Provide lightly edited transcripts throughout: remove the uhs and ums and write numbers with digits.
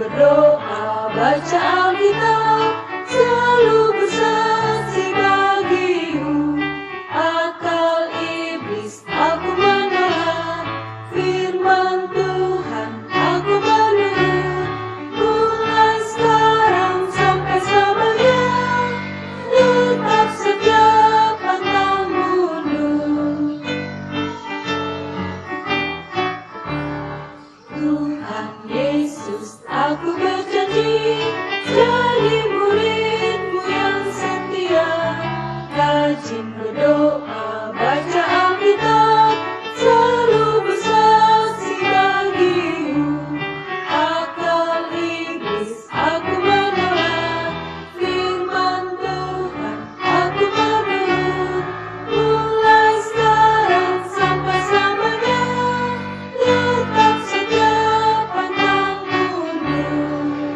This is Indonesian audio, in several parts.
berdoa, baca Alkitab, selalu bersaksi bagimu. Akal iblis aku menolak, firman Tuhan aku menurut. Mulai sekarang sampai selamanya, tetap setia pantang mundur. Tuhan Yesus, aku berjanji jadi muridmu yang setia. Rajin berdoa, baca Alkitab, selalu bersaksi bagimu. Akal iblis aku menolak, firman Tuhan aku menurut. Mulai sekarang sampai selamanya, tetap setia pantang mundur.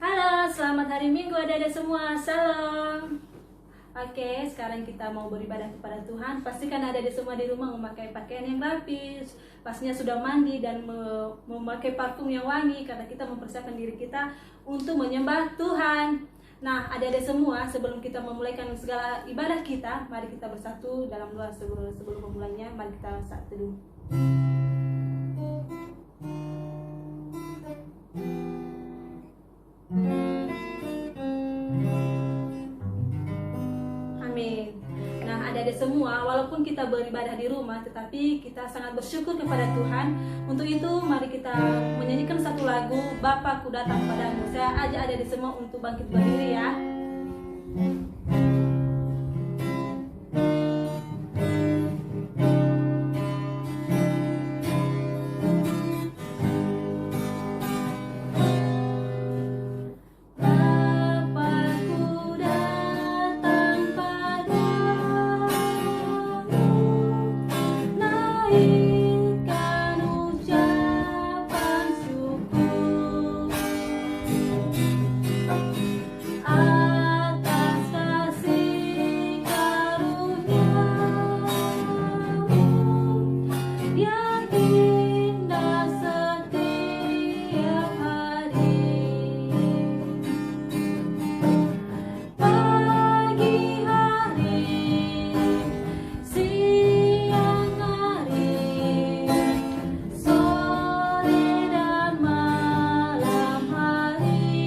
Halo, selamat hari Minggu adik-adik semua. Salam. Oke, sekarang kita mau beribadah kepada Tuhan. Pastikan adik-adik semua di rumah memakai pakaian yang rapi, pastinya sudah mandi dan memakai parfum yang wangi, karena kita mempersiapkan diri kita untuk menyembah Tuhan. Nah, adik-adik semua, sebelum kita memulaikan segala ibadah kita, mari kita bersatu dalam doa sebelum memulainya. Mari kita saat teduh. Amin. Nah, adik-adik semua, walaupun kita beribadah di rumah, tetapi kita sangat bersyukur kepada Tuhan. Untuk itu, mari kita menyanyikan satu lagu, Bapa ku datang padamu. Saya ajak adik-adik semua untuk bangkit berdiri ya. Bapa-Ku datang padamu, naikkan ucapan syukur atas kasih karunia-Mu yang indah setiap hari. Pagi hari, siang hari, sore dan malam hari,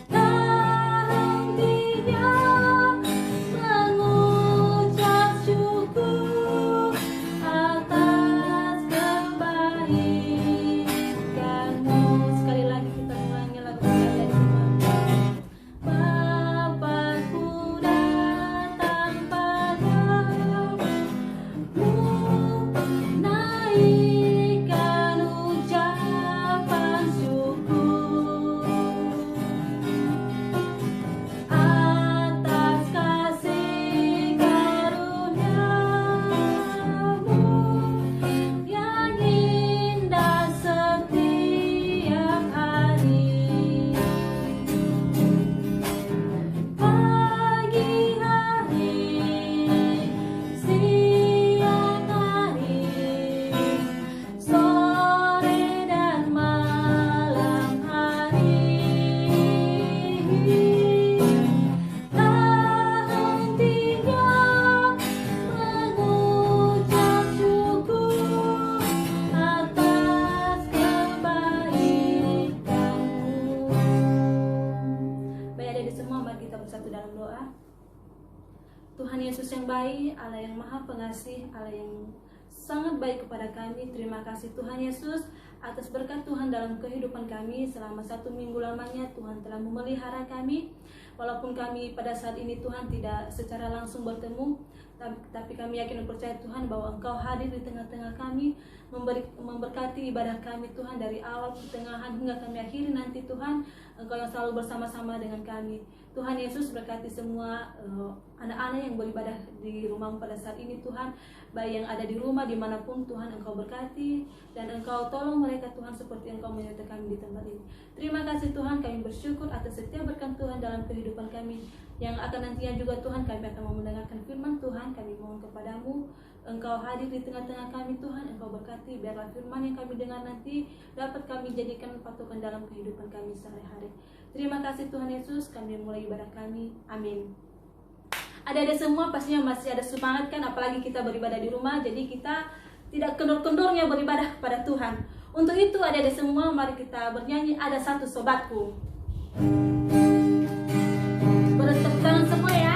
tak hentinya mengucap syukur atas kebaikan-Mu. Sekali lagi kita ulangi lagu kita dari semua. Bapa-Ku datang padamu, naikkan ucapan syukur atas kasih karunia-Mu yang indah setiap hari. Pagi hari, siang hari, sore dan malam hari, tak hentinya mengucap syukur atas kebaikan-Mu. Baik adik-adik semua, mari kita bersatu dalam doa. Tuhan Yesus yang baik, Allah yang maha pengasih, Allah yang sangat baik kepada kami. Terima kasih Tuhan Yesus atas berkat Tuhan dalam kehidupan kami selama 1 minggu lamanya. Tuhan telah memelihara kami. Walaupun kami pada saat ini Tuhan tidak secara langsung bertemu, tapi kami yakin dan percaya Tuhan bahwa Engkau hadir di tengah-tengah kami, memberkati ibadah kami Tuhan dari awal, pertengahan hingga kami akhiri nanti Tuhan. Engkau yang selalu bersama-sama dengan kami. Tuhan Yesus berkati semua anak-anak yang beribadah di rumah pada saat ini Tuhan, baik yang ada di rumah dimanapun Tuhan, Engkau berkati dan Engkau tolong mereka Tuhan seperti Engkau menyertai kami di tempat ini. Terima kasih Tuhan, kami bersyukur atas setiap berkat Tuhan dalam kehidupan kami, yang akan nantinya juga Tuhan kami akan mau mendengarkan firman Tuhan. Kami mohon kepadamu Engkau hadir di tengah-tengah kami Tuhan, Engkau berkati, biarlah firman yang kami dengar nanti dapat kami jadikan patokan dalam kehidupan kami sehari-hari. Terima kasih Tuhan Yesus, kami mulai ibadah kami, amin. Adik-adik semua pastinya masih ada semangat kan, apalagi kita beribadah di rumah, jadi kita tidak kendor-kendornya beribadah kepada Tuhan. Untuk itu adik-adik semua, mari kita bernyanyi Ada Satu Sobatku. Bertepuk tangan semua ya.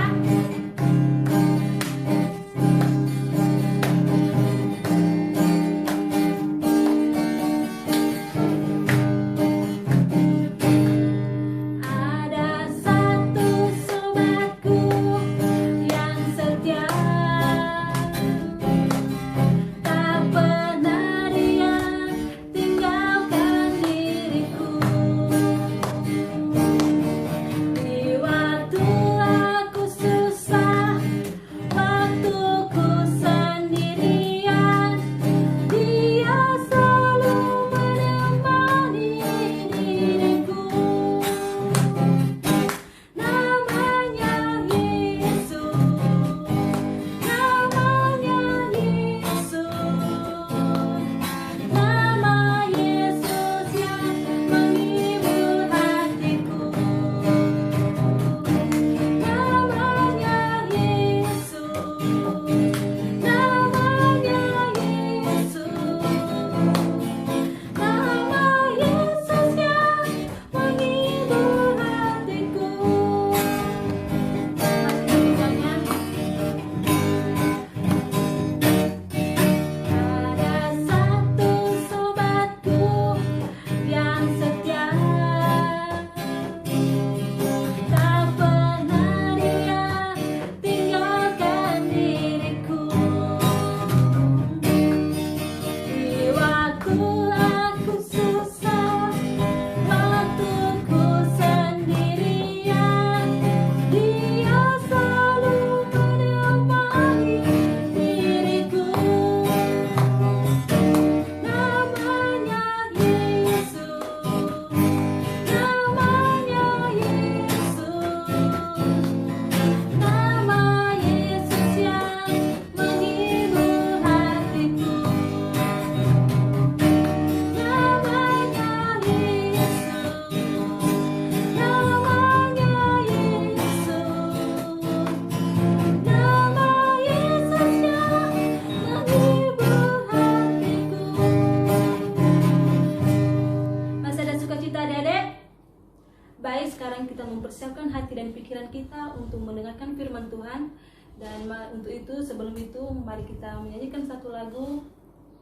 Mempersiapkan hati dan pikiran kita untuk mendengarkan firman Tuhan. Dan untuk itu, sebelum itu, mari kita menyanyikan satu lagu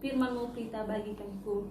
Firman-Mu Pelita bagi Kamiku.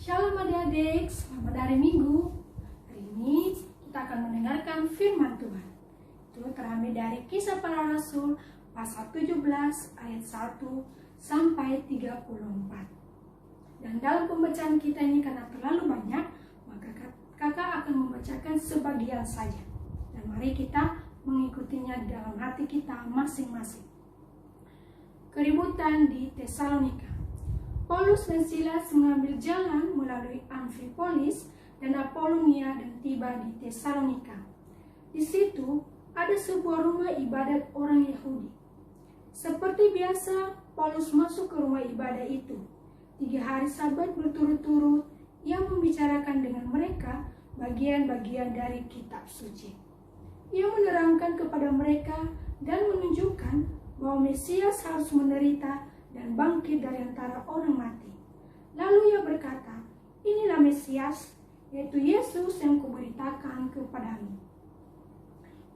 Shalom adik-adik, selamat hari Minggu. Hari ini kita akan mendengarkan firman Tuhan. Itu terambil dari Kisah Para Rasul pasal 17 ayat 1 sampai 34. Dan dalam pembacaan kita ini karena terlalu banyak, maka kakak akan membacakan sebagian saja. Dan mari kita mengikutinya dalam hati kita masing-masing. Keributan di Tesalonika. Paulus dan Silas mengambil jalan melalui Amfipolis dan Apolonia dan tiba di Tesalonika. Di situ ada sebuah rumah ibadat orang Yahudi. Seperti biasa, Paulus masuk ke rumah ibadah itu. 3 hari Sabat berturut-turut, ia membicarakan dengan mereka bagian-bagian dari kitab suci. Ia menerangkan kepada mereka dan menunjukkan bahwa Mesias harus menderita dan bangkit dari antara orang mati. Lalu ia berkata, inilah Mesias, yaitu Yesus yang kuberitakan kepadamu.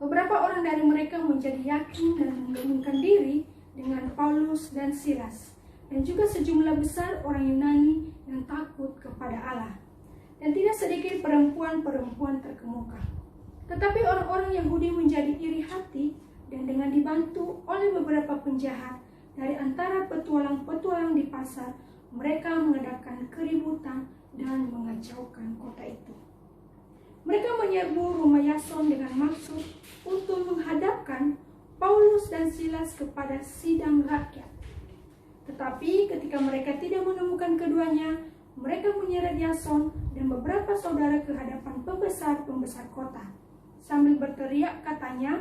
Beberapa orang dari mereka menjadi yakin dan menggabungkan diri dengan Paulus dan Silas, dan juga sejumlah besar orang Yunani yang takut kepada Allah, dan tidak sedikit perempuan-perempuan terkemuka. Tetapi orang-orang Yahudi menjadi iri hati, dan dengan dibantu oleh beberapa penjahat dari antara petualang-petualang di pasar, mereka mengadakan keributan dan mengacaukan kota itu. Mereka menyerbu rumah Yason dengan maksud untuk menghadapkan Paulus dan Silas kepada sidang rakyat. Tetapi ketika mereka tidak menemukan keduanya, mereka menyeret Yason dan beberapa saudara ke hadapan pembesar-pembesar kota. Sambil berteriak katanya,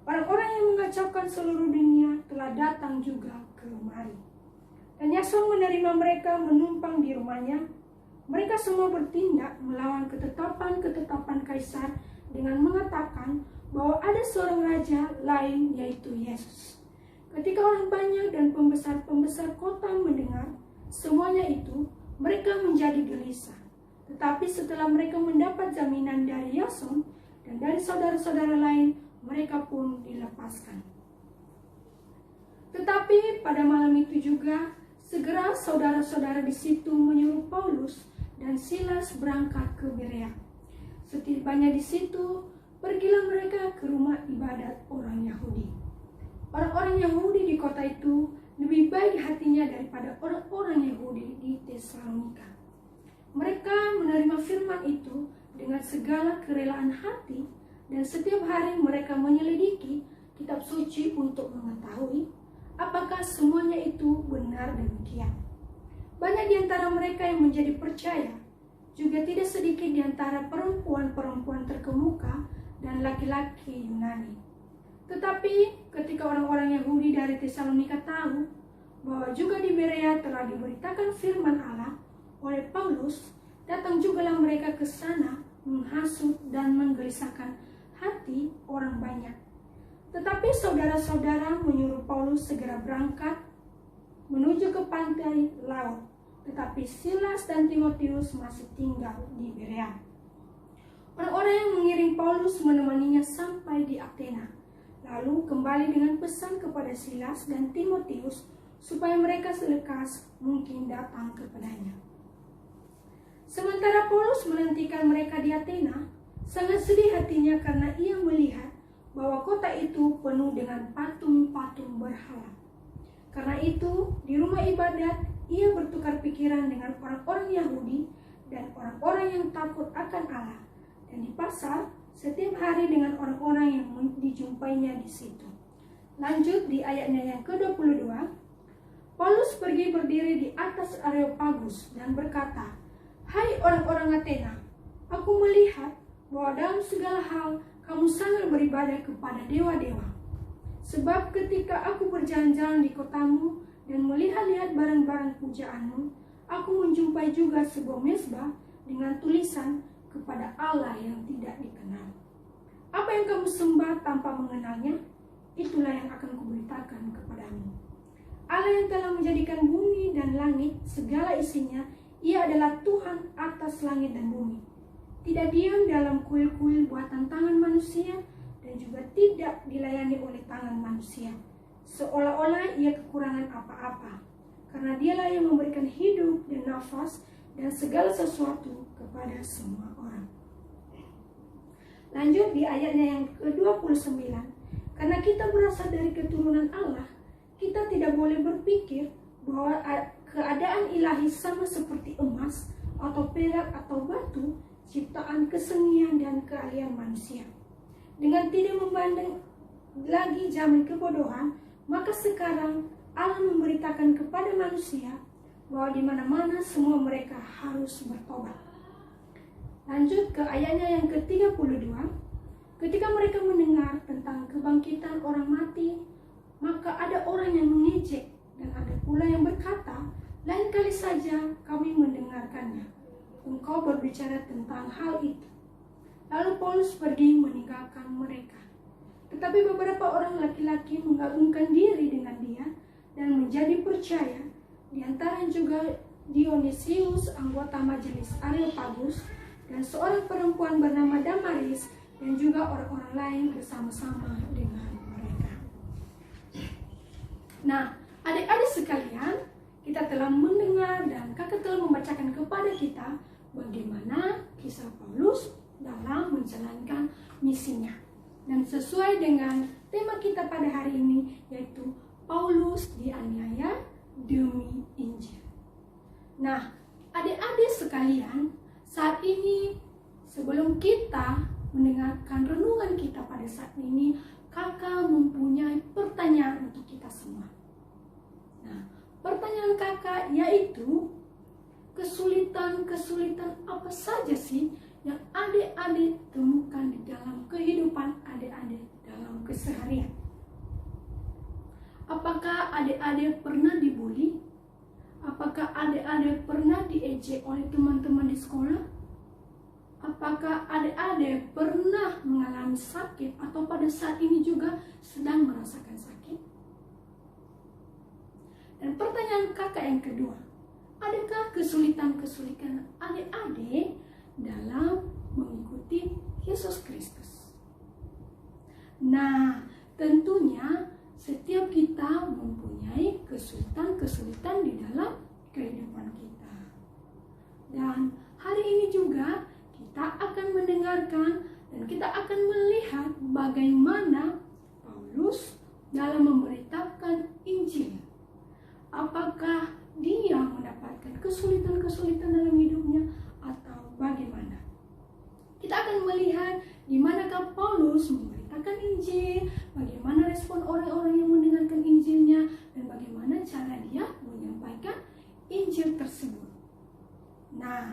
orang-orang yang mengacaukan seluruh dunia telah datang juga kemari. Dan Yason menerima mereka menumpang di rumahnya. Mereka semua bertindak melawan ketetapan-ketetapan Kaisar dengan mengatakan bahwa ada seorang raja lain, yaitu Yesus. Ketika orang banyak dan pembesar-pembesar kota mendengar semuanya itu, mereka menjadi gelisah. Tetapi setelah mereka mendapat jaminan dari Yason dan dari saudara-saudara lain, mereka pun dilepaskan. Tetapi pada malam itu juga, segera saudara-saudara di situ menyuruh Paulus dan Silas berangkat ke Berea. Setibanya di situ, pergilah mereka ke rumah ibadat orang Yahudi. Orang-orang Yahudi di kota itu lebih baik hatinya daripada orang-orang Yahudi di Tesalonika. Mereka menerima firman itu dengan segala kerelaan hati, dan setiap hari mereka menyelidiki kitab suci untuk mengetahui apakah semuanya itu benar demikian. Banyak di antara mereka yang menjadi percaya, juga tidak sedikit di antara perempuan-perempuan terkemuka dan laki-laki Yunani. Tetapi ketika orang-orang Yahudi dari Tesalonika tahu bahwa juga di Berea telah diberitakan firman Allah oleh Paulus, datang jugalah mereka ke sana menghasut dan menggelisahkan hati orang banyak. Tetapi saudara-saudara menyuruh Paulus segera berangkat menuju ke pantai laut, tetapi Silas dan Timotius masih tinggal di Berea. Orang-orang yang mengiring Paulus menemaninya sampai di Athena, lalu kembali dengan pesan kepada Silas dan Timotius supaya mereka selekas mungkin datang kepadanya. Sementara Paulus menantikan mereka di Athena, sangat sedih hatinya karena ia melihat bahwa kota itu penuh dengan patung-patung berhala. Karena itu, di rumah ibadat, ia bertukar pikiran dengan orang-orang Yahudi dan orang-orang yang takut akan Allah. Dan di pasar, setiap hari dengan orang-orang yang dijumpainya di situ. Lanjut di ayatnya yang ke-22, Paulus pergi berdiri di atas Areopagus dan berkata, "Hai orang-orang Athena, aku melihat bahwa dalam segala hal kamu sangat beribadah kepada dewa-dewa. Sebab ketika aku berjalan-jalan di kotamu dan melihat-lihat barang-barang pujaanmu, aku menjumpai juga sebuah mezbah dengan tulisan kepada Allah yang tidak dikenal. Apa yang kamu sembah tanpa mengenalnya, itulah yang akan kuberitakan kepadamu. Allah yang telah menjadikan bumi dan langit, segala isinya, ia adalah Tuhan atas langit dan bumi. Tidak diam dalam kuil-kuil buatan tangan manusia, dan juga tidak dilayani oleh tangan manusia, seolah-olah ia kekurangan apa-apa, karena dialah yang memberikan hidup dan nafas dan segala sesuatu kepada semua orang." Lanjut di ayatnya yang ke-29, karena kita berasal dari keturunan Allah, kita tidak boleh berpikir bahwa keadaan ilahi sama seperti emas atau perak atau batu, ciptaan kesenian dan keahlian manusia. Dengan tidak memandang lagi zaman kebodohan, maka sekarang Allah memberitakan kepada manusia bahwa di mana-mana semua mereka harus bertobat. Lanjut ke ayatnya yang ke-32. Ketika mereka mendengar tentang kebangkitan orang mati, maka ada orang yang mengejek dan ada pula yang berkata, lain kali saja kami mendengarkannya. Engkau berbicara tentang hal itu. Lalu Paulus pergi meninggalkan mereka. Tetapi beberapa orang laki-laki menggabungkan diri dengan dia dan menjadi percaya. Di antara juga Dionysius, anggota majelis Areopagus, dan seorang perempuan bernama Damaris, dan juga orang-orang lain bersama-sama dengan mereka. Nah, adik-adik sekalian, kita telah mendengar dan kakak telah membacakan kepada kita bagaimana kisah Paulus dalam menjalankan misinya. Dan sesuai dengan tema kita pada hari ini, yaitu Paulus dianiaya demi Injil. Nah, adik-adik sekalian, saat ini sebelum kita mendengarkan renungan kita pada saat ini, kakak mempunyai pertanyaan untuk kita semua. Nah, pertanyaan kakak yaitu, kesulitan-kesulitan apa saja sih yang adik-adik temukan di dalam kehidupan adik-adik dalam keseharian? Apakah adik-adik pernah dibully? Apakah adik-adik pernah diejek oleh teman-teman di sekolah? Apakah adik-adik pernah mengalami sakit atau pada saat ini juga sedang merasakan sakit? Dan pertanyaan kakak yang kedua, adakah kesulitan-kesulitan adik-adik dalam mengikuti Yesus Kristus? Nah, tentunya setiap kita mempunyai kesulitan-kesulitan di dalam kehidupan kita. Dan hari ini juga kita akan mendengarkan dan kita akan melihat bagaimana Paulus dalam memberitakan Injil. Apakah dia mendapatkan kesulitan-kesulitan dalam hidupnya atau bagaimana? Kita akan melihat di manakah Paulus memberitakan Injil, bagaimana respon orang-orang yang mendengarkan Injilnya, dan bagaimana cara dia menyampaikan Injil tersebut. Nah,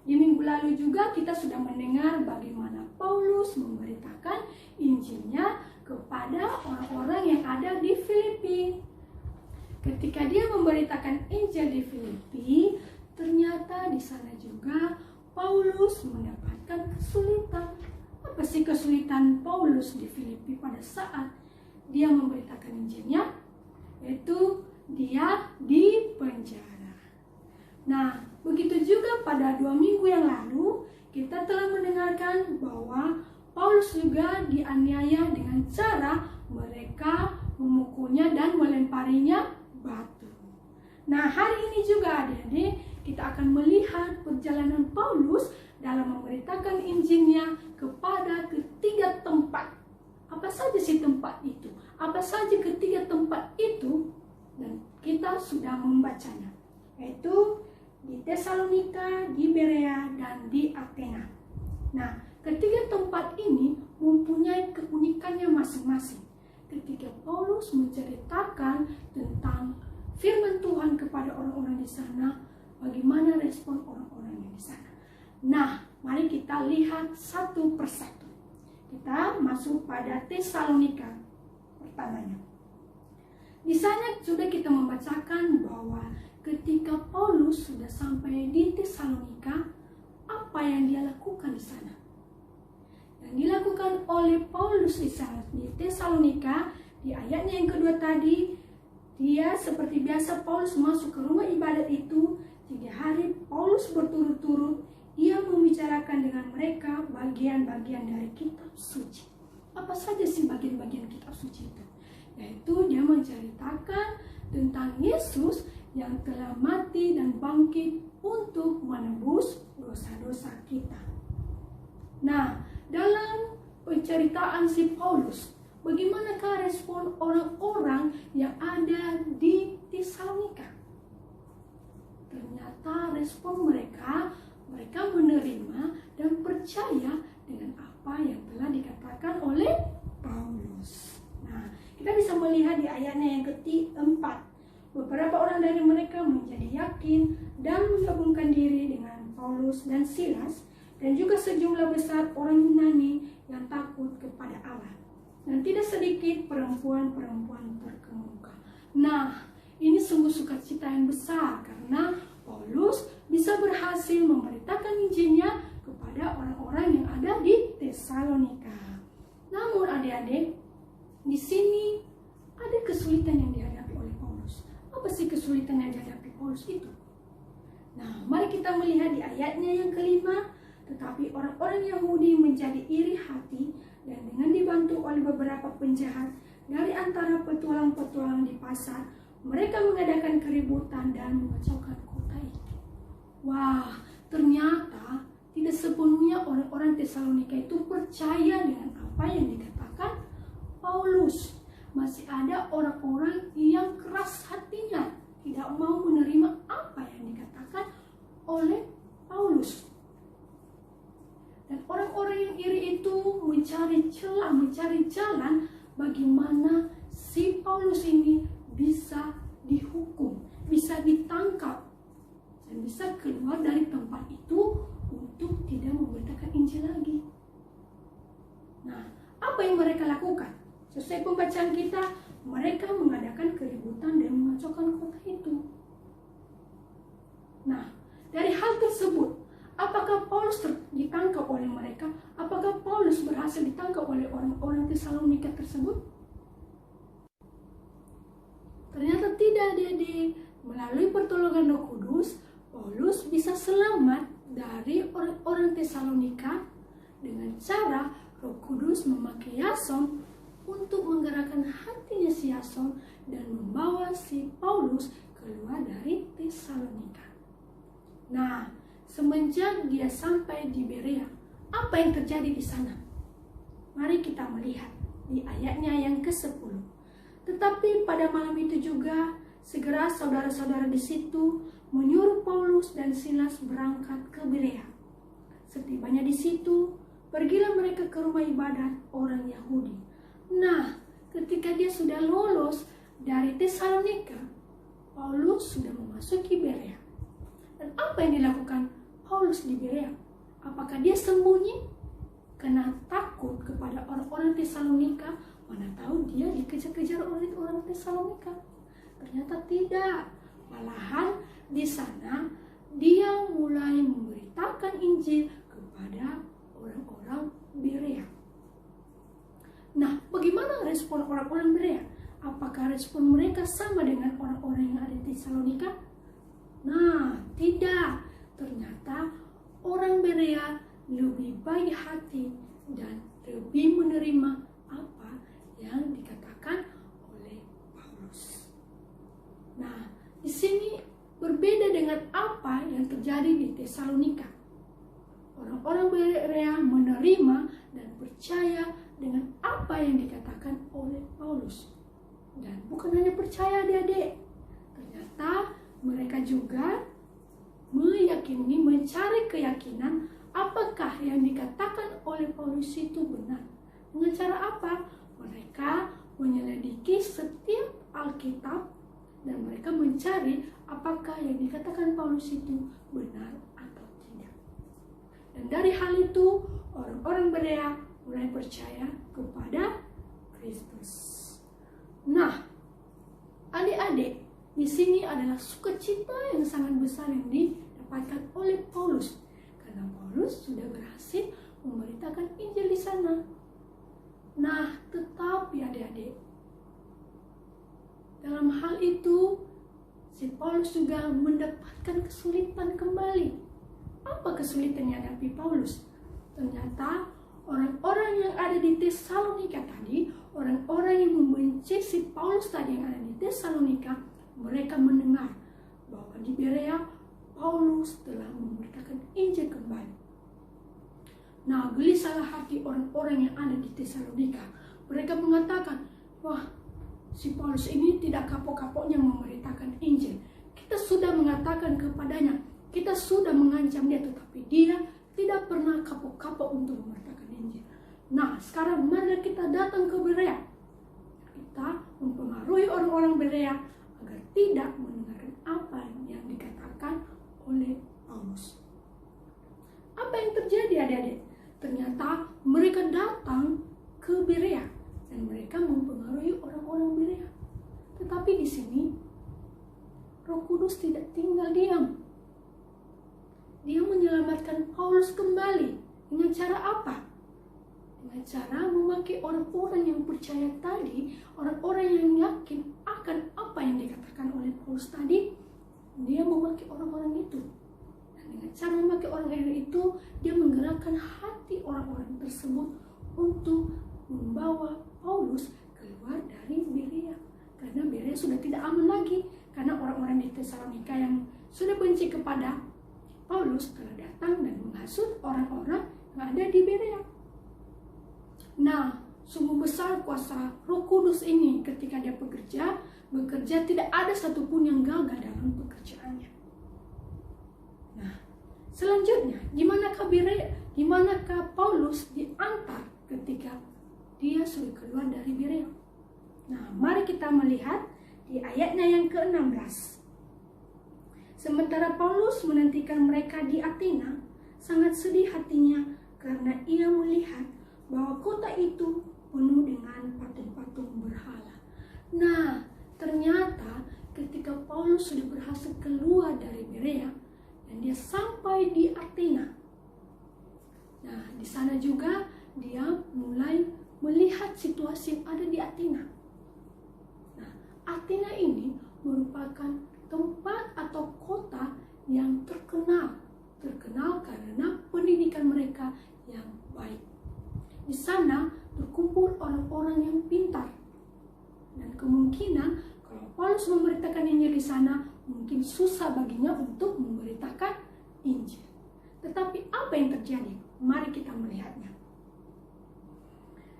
di minggu lalu juga kita sudah mendengar bagaimana Paulus memberitakan Injilnya kepada orang-orang yang ada di Filipi. Ketika dia memberitakan Injil di Filipi, ternyata di sana juga Paulus mendapatkan kesulitan. Apa sih kesulitan Paulus di Filipi pada saat dia memberitakan Injilnya? Yaitu dia di penjara. Nah, begitu juga pada 2 minggu yang lalu, kita telah mendengarkan bahwa Paulus juga dianiaya dengan cara mereka memukulnya dan melemparinya batu. Nah, hari ini juga adik-adik, kita akan melihat perjalanan Paulus dalam memberitakan Injilnya kepada ketiga tempat. Apa saja sih tempat itu? Apa saja ketiga tempat itu? Dan kita sudah membacanya, yaitu di Tesalonika, di Berea, dan di Athena. Nah, ketiga tempat ini mempunyai keunikannya masing-masing. Ketika Paulus menceritakan tentang firman Tuhan kepada orang-orang di sana, bagaimana respon orang-orang yang di sana. Nah, mari kita lihat satu persatu. Kita masuk pada Tesalonika pertamanya. Di sana sudah kita membacakan bahwa ketika Paulus sudah sampai di Tesalonika, apa yang dia lakukan di sana? Yang dilakukan oleh Paulus di Tesalonika, di ayatnya yang kedua tadi, dia seperti biasa Paulus masuk ke rumah ibadat itu. 3 hari Paulus berturut-turut dia membicarakan dengan mereka bagian-bagian dari kitab suci. Apa saja sih bagian-bagian kitab suci itu? Yaitu dia menceritakan tentang Yesus yang telah mati dan bangkit untuk menebus dosa-dosa kita. Nah, dalam penceritaan si Paulus, bagaimanakah respon orang-orang yang ada di Tesalonika? ternyata respon mereka menerima dan percaya dengan apa yang telah dikatakan oleh Paulus. Nah, kita bisa melihat di ayatnya yang keempat, beberapa orang dari mereka menjadi yakin dan menggabungkan diri dengan Paulus dan Silas, dan juga sejumlah besar orang Yunani yang takut kepada Allah. Dan tidak sedikit perempuan-perempuan terkemuka. Nah, ini sungguh sukacita yang besar karena Paulus bisa berhasil memberitakan Injilnya kepada orang-orang yang ada di Tesalonika. Namun adik-adik, di sini ada kesulitan yang dihadapi oleh Paulus. Apa sih kesulitan yang dihadapi Paulus itu? Nah, mari kita melihat di ayatnya yang kelima. Tetapi orang-orang Yahudi menjadi iri hati dan dengan dibantu oleh beberapa penjahat dari antara petualang-petualang di pasar, mereka mengadakan keributan dan mengacaukan kota itu. Wah, ternyata tidak sepenuhnya orang-orang Tesalonika itu percaya dengan apa yang dikatakan Paulus. Masih ada orang-orang yang keras hatinya, tidak mau menerima apa yang dikatakan oleh Paulus. Dan orang-orang yang iri itu mencari celah, mencari jalan bagaimana si Paulus ini bisa dihukum, bisa ditangkap, dan bisa keluar dari tempat itu untuk tidak memberitakan Injil lagi. Nah, apa yang mereka lakukan? Sesuai pembacaan kita, mereka mengadakan keributan dan mengacaukan kota itu. Nah, dari hal tersebut, apakah Paulus ditangkap oleh mereka? Apakah Paulus berhasil ditangkap oleh orang-orang Tesalonika tersebut? Ternyata tidak, adik-adik. Melalui pertolongan Roh Kudus, Paulus bisa selamat dari orang-orang Tesalonika dengan cara Roh Kudus memakai Yason untuk menggerakkan hatinya si Yason dan membawa si Paulus keluar dari Tesalonika. Nah, semenjak dia sampai di Berea, apa yang terjadi di sana? Mari kita melihat di ayatnya yang ke-10. Tetapi pada malam itu juga, segera saudara-saudara di situ menyuruh Paulus dan Silas berangkat ke Berea. Setibanya di situ, pergilah mereka ke rumah ibadat orang Yahudi. Nah, ketika dia sudah lolos dari Tesalonika, Paulus sudah memasuki Berea. Dan apa yang dilakukan Paulus di Berea? Apakah dia sembunyi karena takut kepada orang-orang Tesalonika? Mana tahu dia dikejar-kejar oleh orang Tesalonika. Ternyata tidak. Malahan di sana dia mulai memberitakan Injil kepada orang-orang Berea. Nah, bagaimana respon orang-orang Berea? Apakah respon mereka sama dengan orang-orang yang ada di Tesalonika? Nah, tidak. Ternyata orang Berea lebih baik hati dan lebih menerima apa yang dikatakan oleh Paulus. Nah, di sini berbeda dengan apa yang terjadi di Tesalonika. Orang-orang Berea menerima dan percaya dengan apa yang dikatakan oleh Paulus. Dan bukan hanya percaya, adik-adik. Ternyata mereka juga meyakini, mencari keyakinan apakah yang dikatakan oleh Paulus itu benar. Dengan cara apa? Mereka menyelidiki setiap Alkitab dan mereka mencari apakah yang dikatakan Paulus itu benar atau tidak. Dan dari hal itu, orang-orang Berea mulai percaya kepada Kristus. Nah, adik-adik, di sini adalah sukacita yang sangat besar yang didapatkan oleh Paulus, karena Paulus sudah berhasil memberitakan Injil di sana. Nah, tetapi adik-adik, dalam hal itu si Paulus juga mendapatkan kesulitan kembali. Apa kesulitan yang dihadapi Paulus? Ternyata orang-orang yang ada di Tesalonika tadi, orang-orang yang membenci si Paulus tadi yang ada di Tesalonika, mereka mendengar bahwa di Berea Paulus telah memberitakan Injil kembali. Nah, gelisahlah hati orang-orang yang ada di Tesalonika. Mereka mengatakan, wah, si Paulus ini tidak kapok-kapoknya memberitakan Injil. Kita sudah mengatakan kepadanya Kita sudah mengancam dia, tetapi dia tidak pernah kapok-kapok untuk memberitakan Injil. Nah, sekarang mari kita datang ke Berea. Kita mempengaruhi orang-orang Berea agar tidak mendengarkan apa yang dikatakan oleh Paulus. Apa yang terjadi adik-adik? Ternyata mereka datang ke Berea dan mereka mempengaruhi orang-orang Berea. Tetapi di sini Roh Kudus tidak tinggal diam. Dia menyelamatkan Paulus kembali. Dengan cara apa? Dengan cara memakai orang-orang yang percaya tadi, orang-orang yang yakin akan apa yang dikatakan oleh Paulus tadi. Dia memakai orang-orang itu. Dan dengan cara memakai orang-orang itu, dia menggerakkan hati orang-orang tersebut untuk membawa Paulus keluar dari Berea. Karena Berea sudah tidak aman lagi. Karena orang-orang di Tesalonika yang sudah benci kepada Paulus telah datang dan menghasut orang-orang yang ada di Berea. Nah, sungguh besar kuasa Roh Kudus ini ketika dia bekerja tidak ada satupun yang gagal dalam pekerjaannya. Nah, selanjutnya, dimanakah Paulus diantar ketika dia sudah keluar dari Berea? Nah, mari kita melihat di ayatnya yang ke-16. Sementara Paulus menantikan mereka di Athena, sangat sedih hatinya karena ia melihat bahwa kota itu penuh dengan patung-patung berhala. Nah, ternyata ketika Paulus sudah berhasil keluar dari Berea dan dia sampai di Athena. Nah, di sana juga dia mulai melihat situasi yang ada di Athena. Nah, Athena ini merupakan tempat atau kota yang terkenal karena pendidikan mereka yang baik. Di sana berkumpul orang-orang yang pintar. Dan kemungkinan kalau Paulus memberitakan Injil di sana, mungkin susah baginya untuk memberitakan Injil. Tetapi apa yang terjadi? Mari kita melihatnya.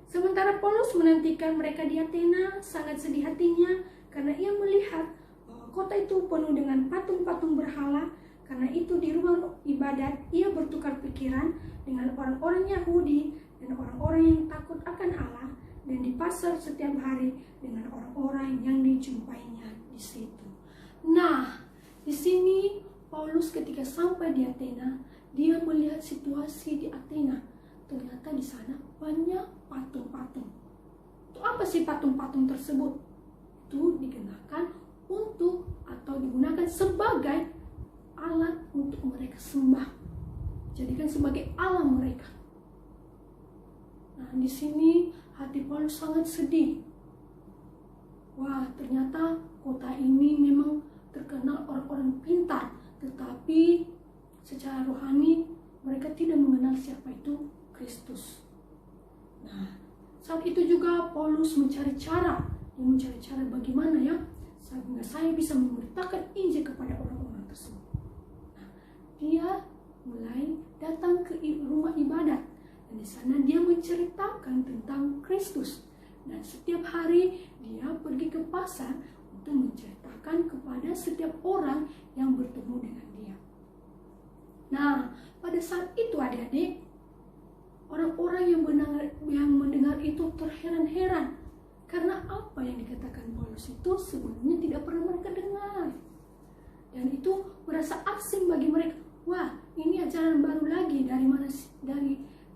Sementara Paulus menantikan mereka di Athena, sangat sedih hatinya karena ia melihat bahwa kota itu penuh dengan patung-patung berhala. Karena itu di rumah ibadat ia bertukar pikiran dengan orang-orang Yahudi dan orang-orang yang takut akan Allah, dan di pasar setiap hari dengan orang-orang yang dijumpainya di situ. Nah, di sini Paulus ketika sampai di Athena, dia melihat situasi di Athena. Ternyata di sana banyak patung-patung. Itu apa sih patung-patung tersebut? Itu digunakan untuk atau digunakan sebagai alat untuk mereka sembah. Jadikan sebagai Allah mereka. Nah, di sini hati Paulus sangat sedih. Wah, ternyata kota ini memang terkenal orang-orang pintar, tetapi secara rohani mereka tidak mengenal siapa itu Kristus. Nah, saat itu juga Paulus mencari cara bagaimana ya sehingga saya bisa memberitakan Injil kepada orang-orang tersebut. Nah, dia mulai datang ke rumah ibadat. Dan di sana dia menceritakan tentang Kristus. Dan setiap hari dia pergi ke pasar untuk menceritakan kepada setiap orang yang bertemu dengan dia. Nah, pada saat itu adik-adik, orang-orang yang mendengar itu terheran-heran. Karena apa yang dikatakan Paulus itu sebelumnya tidak pernah mereka dengar. Dan itu merasa asing bagi mereka. Wah, ini ajaran baru lagi, dari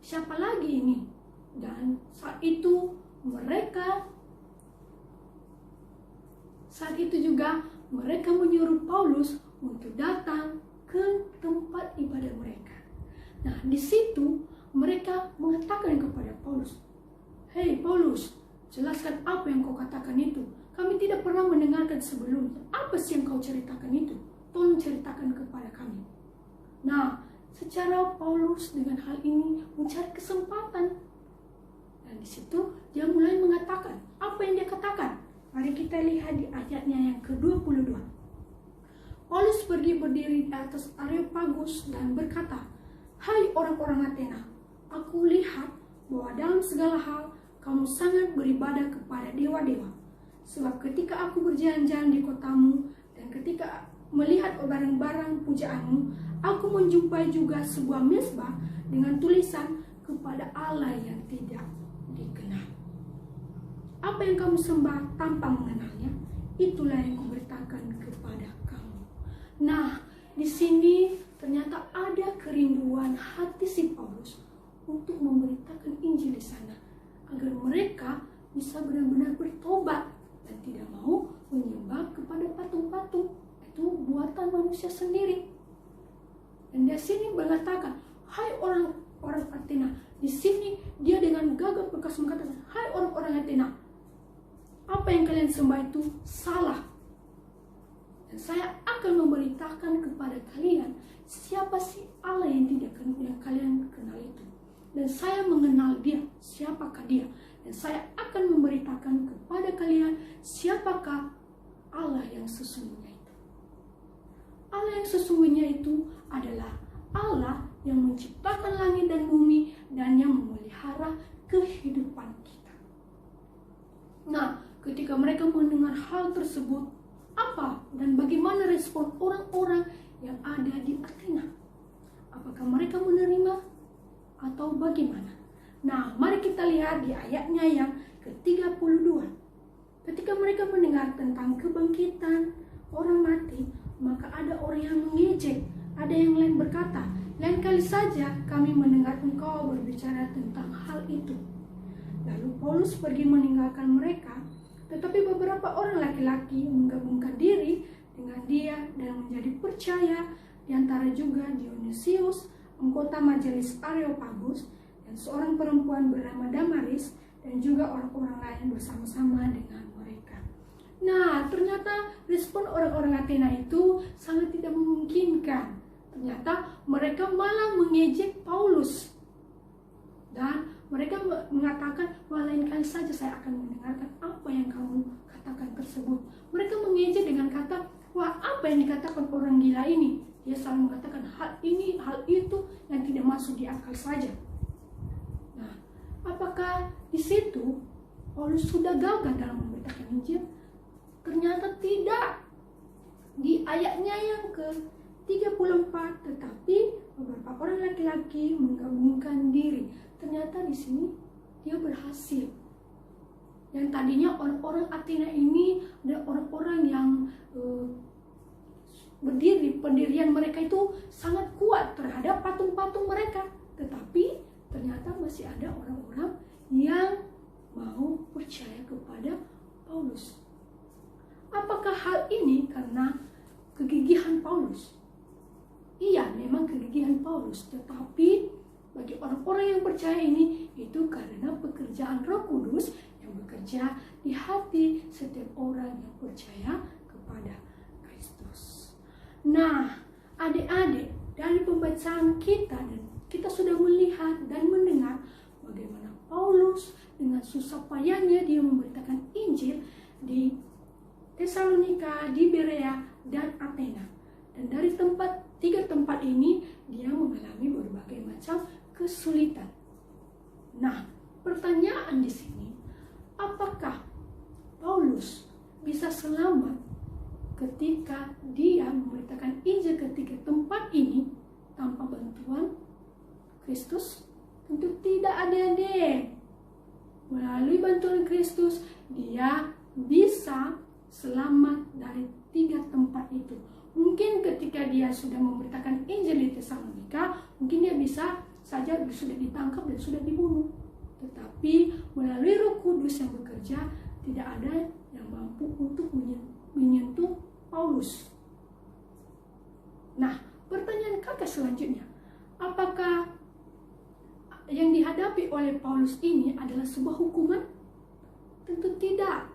siapa lagi ini? Dan saat itu juga mereka menyuruh Paulus untuk datang ke tempat ibadah mereka. Nah, di situ mereka mengatakan kepada Paulus, "Hei Paulus, jelaskan apa yang kau katakan itu. Kami tidak pernah mendengarkan sebelumnya. Apa sih yang kau ceritakan itu? Tolong ceritakan kepada kami." Nah, secara Paulus dengan hal ini mencari kesempatan. Dan di situ dia mulai mengatakan apa yang dia katakan. Mari kita lihat di ayatnya yang ke-22. Paulus pergi berdiri di atas Areopagus dan berkata, "Hai orang-orang Athena, aku lihat bahwa dalam segala hal kamu sangat beribadah kepada dewa-dewa. Sebab ketika aku berjalan-jalan di kotamu dan ketika melihat barang-barang pujaanmu, aku menjumpai juga sebuah mezbah dengan tulisan kepada Allah yang tidak dikenal. Apa yang kamu sembah tanpa mengenalnya, itulah yang kuberitakan kepada kamu. Nah, di sini ternyata ada kerinduan hati si Paulus untuk memberitakan Injil di sana, agar mereka bisa benar-benar bertobat dan tidak mau menyembah kepada patung-patung. Itu buatan manusia sendiri. Dan di sini mengatakan, hai orang-orang Athena. Di sini dia dengan gagah perkasa mengatakan, hai orang-orang Athena, apa yang kalian sembah itu salah. Dan saya akan memberitakan kepada kalian siapa sih Allah yang kalian kenal itu. Dan saya mengenal dia, siapakah dia. Dan saya akan memberitakan kepada kalian siapakah Allah yang sesungguhnya itu. Allah yang sesungguhnya itu adalah Allah yang menciptakan langit dan bumi dan yang memelihara kehidupan kita. Nah, ketika mereka mendengar hal tersebut, apa dan bagaimana respon orang-orang yang ada di Athena? Apakah mereka menerima atau bagaimana? Nah, mari kita lihat di ayatnya yang ke-32. Ketika mereka mendengar tentang kebangkitan orang mati, maka ada orang yang mengejek, ada yang lain berkata, lain kali saja kami mendengar engkau berbicara tentang hal itu. Lalu Paulus pergi meninggalkan mereka, tetapi beberapa orang laki-laki menggabungkan diri dengan dia dan menjadi percaya, di antara juga Dionysius, anggota majelis Areopagus, dan seorang perempuan bernama Damaris, dan juga orang-orang lain bersama-sama dengan mereka. Nah, ternyata respon orang-orang Athena itu sangat tidak memungkinkan. Ternyata mereka malah mengejek Paulus. Dan mereka mengatakan, wah lain kali saja saya akan mendengarkan apa yang kamu katakan tersebut. Mereka mengejek dengan kata, wah apa yang dikatakan orang gila ini. Dia selalu mengatakan hal ini, hal itu yang tidak masuk di akal saja. Nah, apakah di situ Paulus sudah gagal dalam memberitakan Injil? Ternyata tidak. Di ayatnya yang ke-34, tetapi beberapa orang laki-laki menggabungkan diri. Ternyata di sini dia berhasil. Yang tadinya orang-orang Athena ini adalah orang-orang yang pendirian mereka itu sangat kuat terhadap patung-patung mereka. Tetapi ternyata masih ada orang-orang yang mau percaya kepada Paulus. Apakah hal ini karena kegigihan Paulus? Iya, memang kegigihan Paulus, tetapi bagi orang-orang yang percaya ini itu karena pekerjaan Roh Kudus yang bekerja di hati setiap orang yang percaya kepada Kristus. Nah, adik-adik, dari pembacaan kita dan kita sudah melihat dan mendengar bagaimana Paulus dengan susah payahnya dia memberitakan Injil di Tesalonika, di Berea, dan Athena. Dan dari tiga tempat ini dia mengalami berbagai macam kesulitan. Nah, pertanyaan di sini, apakah Paulus bisa selamat ketika dia memberitakan Injil ketiga tempat ini tanpa bantuan Kristus? Tentu tidak, adik-adik. Melalui bantuan Kristus, dia bisa selamat dari tiga tempat itu. Mungkin ketika dia sudah memberitakan Injil di Tesalonika, mungkin dia bisa saja sudah ditangkap dan sudah dibunuh. Tetapi melalui Roh Kudus yang bekerja, tidak ada yang mampu untuk menyentuh Paulus. Nah, pertanyaan kakak selanjutnya, apakah yang dihadapi oleh Paulus ini adalah sebuah hukuman? Tentu tidak.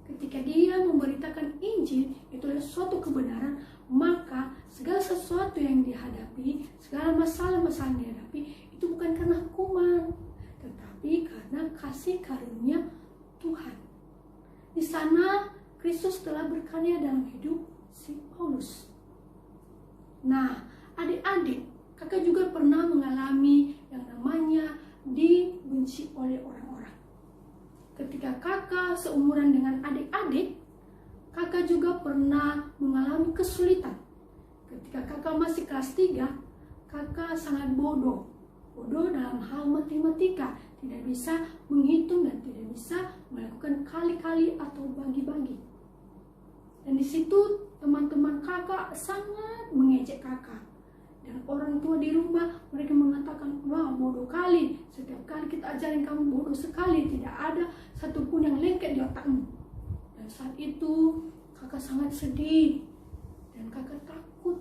Ketika dia memberitakan Injil, itu adalah suatu kebenaran, maka segala sesuatu yang dihadapi, segala masalah-masalah yang dihadapi, itu bukan karena hukuman, tetapi karena kasih karunia Tuhan. Di sana, Kristus telah berkarya dalam hidup si Paulus. Nah, adik-adik, kakak juga pernah mengalami yang namanya dibenci oleh orang-orang. Ketika kakak seumuran dengan adik-adik, kakak juga pernah mengalami kesulitan. Ketika kakak masih kelas 3, kakak sangat bodoh. Bodoh dalam hal matematika, tidak bisa menghitung dan tidak bisa melakukan kali-kali atau bagi-bagi. Dan di situ teman-teman kakak sangat mengejek kakak. Dan orang tua di rumah mereka mengatakan, wah bodoh kali, setiap kali kita ajarin kamu bodoh sekali, tidak ada satupun yang lengket di otakmu. Dan saat itu kakak sangat sedih dan kakak takut.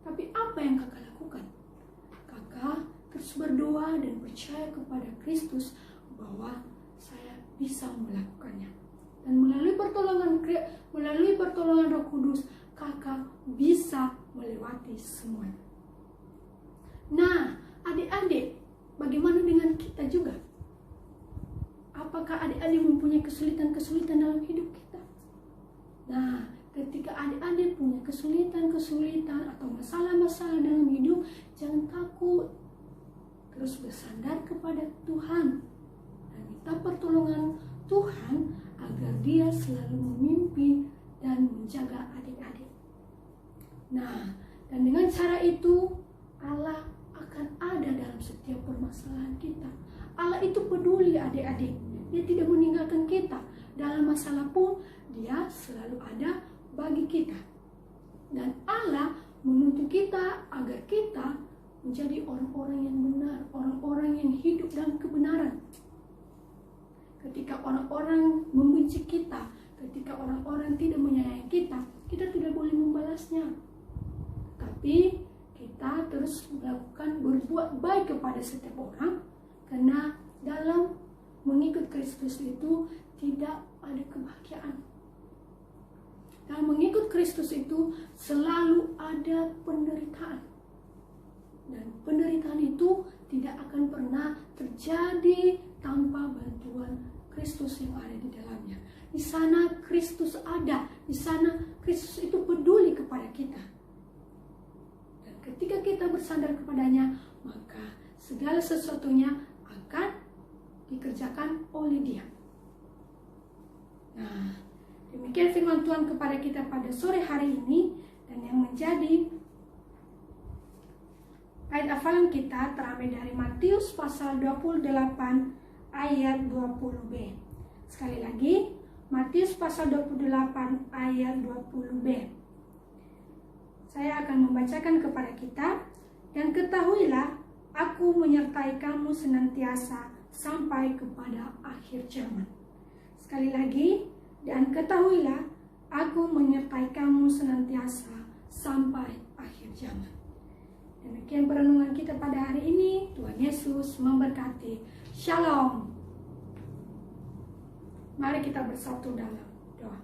Tapi apa yang kakak lakukan? Kakak terus berdoa dan percaya kepada Kristus bahwa saya bisa melakukannya. Dan melalui pertolongan Roh Kudus, kakak bisa melewati semuanya. Nah, adik-adik, bagaimana dengan kita juga? Apakah adik-adik mempunyai kesulitan-kesulitan dalam hidup kita? Nah, ketika adik-adik punya kesulitan-kesulitan atau masalah-masalah dalam hidup, jangan takut. Terus bersandar kepada Tuhan dan minta pertolongan Tuhan agar Dia selalu memimpin dan menjaga adik-adik. Nah, dan dengan cara itu Allah akan ada dalam setiap permasalahan kita. Allah itu peduli adik-adik. Dia tidak meninggalkan kita. Dalam masalah pun Dia selalu ada bagi kita. Dan Allah menuntut kita agar kita menjadi orang-orang yang benar, orang-orang yang hidup dalam kebenaran. Ketika orang-orang membenci kita, ketika orang-orang tidak menyayangi kita, kita tidak boleh membalasnya. Tapi kita terus berbuat baik kepada setiap orang, karena dalam mengikut Kristus itu tidak ada kebahagiaan. Dalam mengikut Kristus itu selalu ada penderitaan. Dan penderitaan itu tidak akan pernah terjadi tanpa bantuan Kristus yang ada di dalamnya. Di sana Kristus ada, di sana Kristus itu peduli kepada kita. Dan ketika kita bersandar kepadanya, maka segala sesuatunya akan dikerjakan oleh Dia. Nah, demikian firman Tuhan kepada kita pada sore hari ini, dan yang menjadi ayat hafalan kita terambil dari Matius pasal 28 ayat 20b. Sekali lagi, Matius pasal 28 ayat 20b. Saya akan membacakan kepada kita. Dan ketahuilah, aku menyertai kamu senantiasa sampai kepada akhir zaman. Sekali lagi, dan ketahuilah, aku menyertai kamu senantiasa sampai akhir zaman. Demikian perenungan kita pada hari ini. Tuhan Yesus memberkati. Shalom. Mari kita bersatu dalam doa.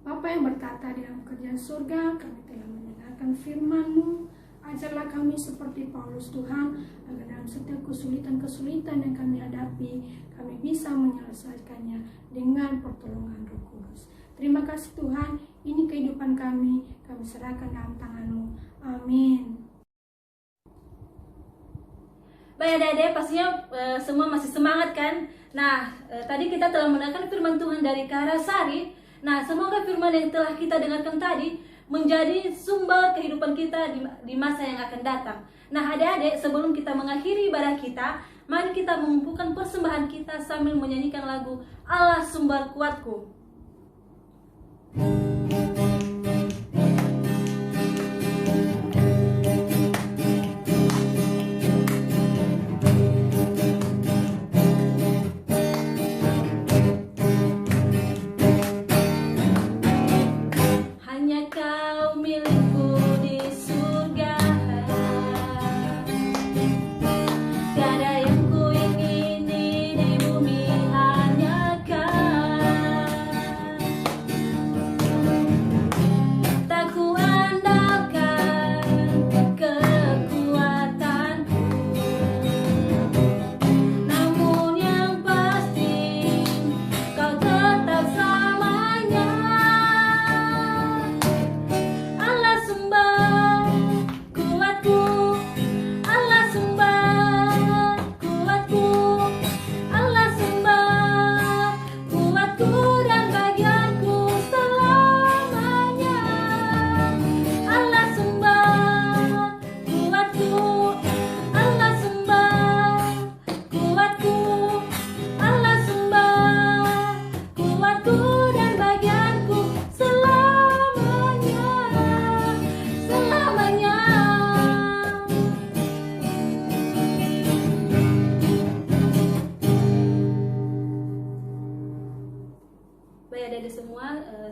Bapa yang berkata di dalam kerajaan surga, kami telah mendengarkan firman-Mu. Ajarlah kami seperti Paulus Tuhan, agar dalam setiap kesulitan-kesulitan yang kami hadapi, kami bisa menyelesaikannya dengan pertolongan Roh Kudus. Terima kasih Tuhan, ini kehidupan kami serahkan dalam tangan-Mu. Amin. Baik adik-adik, pastinya semua masih semangat kan? Nah, tadi kita telah mendengarkan firman Tuhan dari Kak Rasari. Nah, semoga firman yang telah kita dengarkan tadi menjadi sumber kehidupan kita di masa yang akan datang. Nah, adik-adik, sebelum kita mengakhiri ibadah kita, mari kita mengumpulkan persembahan kita sambil menyanyikan lagu Allah Sumber Kuatku.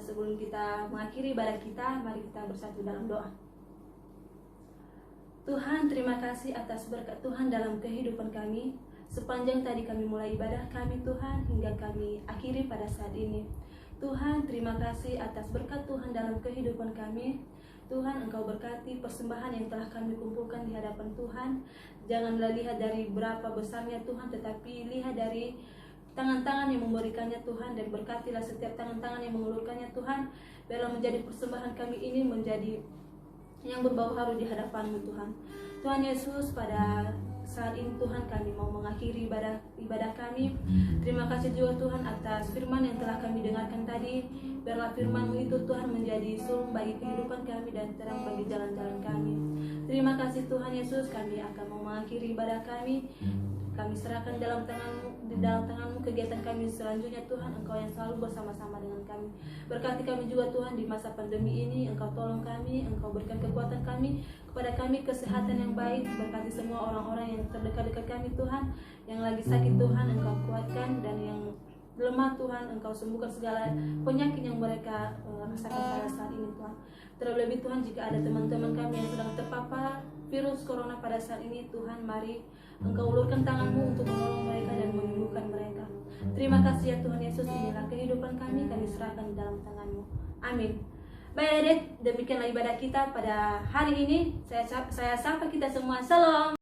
Sebelum kita mengakhiri ibadah kita, mari kita bersatu dalam doa. Tuhan, terima kasih atas berkat Tuhan dalam kehidupan kami. Sepanjang tadi kami mulai ibadah kami Tuhan, hingga kami akhiri pada saat ini. Tuhan, terima kasih atas berkat Tuhan dalam kehidupan kami. Tuhan, Engkau berkati persembahan yang telah kami kumpulkan di hadapan Tuhan. Janganlah lihat dari berapa besarnya Tuhan, tetapi lihat dari tangan-tangan yang memberikannya Tuhan. Dan berkatilah setiap tangan-tangan yang mengulurkannya Tuhan, biarlah menjadi persembahan kami ini menjadi yang berbau harum di hadapan-Mu Tuhan. Tuhan Yesus, pada saat ini Tuhan kami mau mengakhiri ibadah kami. Terima kasih juga Tuhan atas firman yang telah kami dengarkan tadi. Biarlah firman-Mu itu Tuhan menjadi sulung bagi kehidupan kami dan terang bagi jalan-jalan kami. Terima kasih Tuhan Yesus, kami akan mau mengakhiri ibadah kami. Kami serahkan dalam tangan-Mu kegiatan kami selanjutnya Tuhan. Engkau yang selalu bersama-sama dengan kami. Berkati kami juga Tuhan di masa pandemi ini. Engkau tolong kami, Engkau berikan kekuatan kami, kepada kami kesehatan yang baik. Berkati semua orang-orang yang terdekat-dekat kami Tuhan, yang lagi sakit Tuhan Engkau kuatkan, dan yang lemah Tuhan Engkau sembuhkan segala penyakit yang mereka rasakan pada saat ini Tuhan. Terlebih Tuhan, jika ada teman-teman kami yang sedang terpapar virus corona pada saat ini Tuhan, mari Engkau ulurkan tangan-Mu untuk menolong mereka dan menyembuhkan mereka. Terima kasih ya Tuhan Yesus, inilah kehidupan kami serahkan di dalam tangan-Mu. Amin. Baik adik, demikianlah ibadah kita pada hari ini. Saya sapa kita semua. Salam.